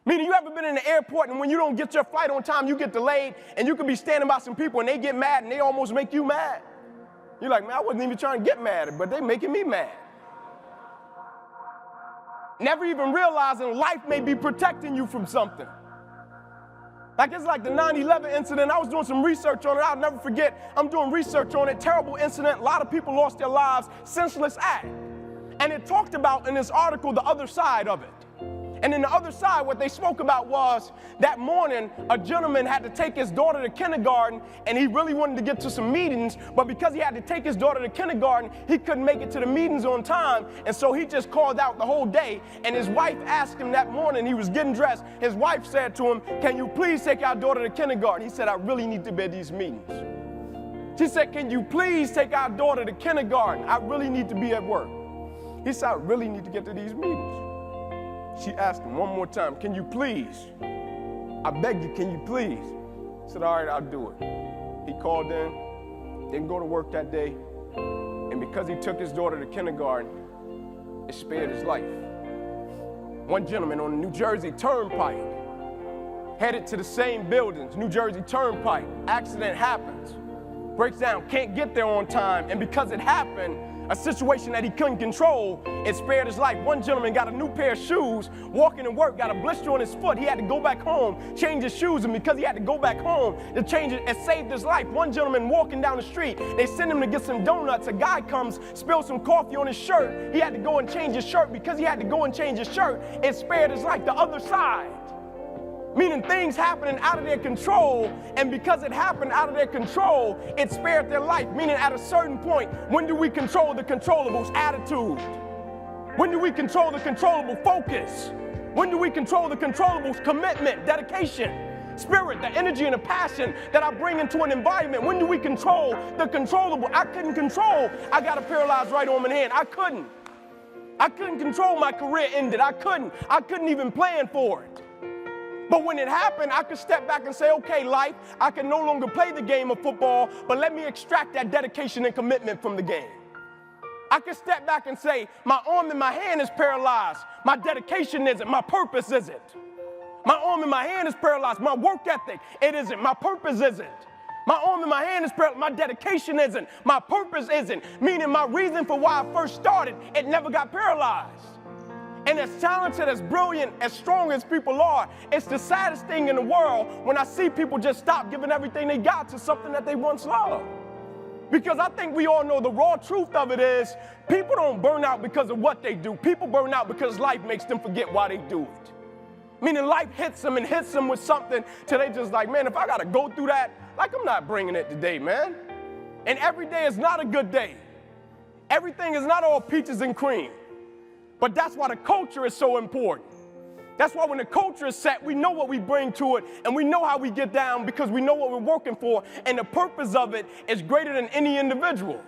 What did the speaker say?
Meaning, you ever been in the airport and when you don't get your flight on time, you get delayed, and you could be standing by some people and they get mad and they almost make you mad? You're like, man, I wasn't even trying to get mad, but they making me mad. Never even realizing life may be protecting you from something. Like it's like the 9/11 incident. I was doing some research on it. I'll never forget. I'm doing research on it. Terrible incident. A lot of people lost their lives. Senseless act. And it talked about in this article the other side of it. And in the other side, what they spoke about was that morning, a gentleman had to take his daughter to kindergarten, and he really wanted to get to some meetings, but because he had to take his daughter to kindergarten, he couldn't make it to the meetings on time, and so he just called out the whole day, and his wife asked him that morning, he was getting dressed, his wife said to him, can you please take our daughter to kindergarten? He said, I really need to be at these meetings. She said, can you please take our daughter to kindergarten? I really need to be at work. He said, I really need to get to these meetings. She asked him one more time, can you please? I beg you, can you please? He said, all right, I'll do it. He called in, didn't go to work that day, and because he took his daughter to kindergarten, it spared his life. One gentleman on the New Jersey Turnpike, headed to the same buildings, New Jersey Turnpike, accident happens, breaks down, can't get there on time, and because it happened, a situation that he couldn't control, it spared his life. One gentleman got a new pair of shoes, walking to work, got a blister on his foot. He had to go back home, change his shoes, and because he had to go back home to change it, it saved his life. One gentleman walking down the street, they send him to get some donuts. A guy comes, spills some coffee on his shirt. He had to go and change his shirt. Because he had to go and change his shirt, it spared his life. The other side. Meaning things happening out of their control, and because it happened out of their control, it spared their life. Meaning at a certain point, when do we control the controllables? Attitude. When do we control the controllable? Focus. When do we control the controllables? Commitment, dedication, spirit, the energy and the passion that I bring into an environment. When do we control the controllable? I couldn't control. I got a paralyzed right arm and hand. I couldn't control my career ended. I couldn't even plan for it. But when it happened, I could step back and say, okay, life, I can no longer play the game of football, but let me extract that dedication and commitment from the game. I can step back and say, my arm and my hand is paralyzed. My dedication isn't. My purpose isn't. My arm and my hand is paralyzed. My work ethic, it isn't. My purpose isn't. My arm and my hand is paralyzed. My dedication isn't. My purpose isn't. Meaning my reason for why I first started, it never got paralyzed. And as talented, as brilliant, as strong as people are, it's the saddest thing in the world when I see people just stop giving everything they got to something that they once loved. Because I think we all know the raw truth of it is people don't burn out because of what they do. People burn out because life makes them forget why they do it. Meaning life hits them and hits them with something till they just like, man, if I got to go through that, like I'm not bringing it today, man. And every day is not a good day. Everything is not all peaches and cream. But that's why the culture is so important. That's why when the culture is set, we know what we bring to it, and we know how we get down because we know what we're working for, and the purpose of it is greater than any individual.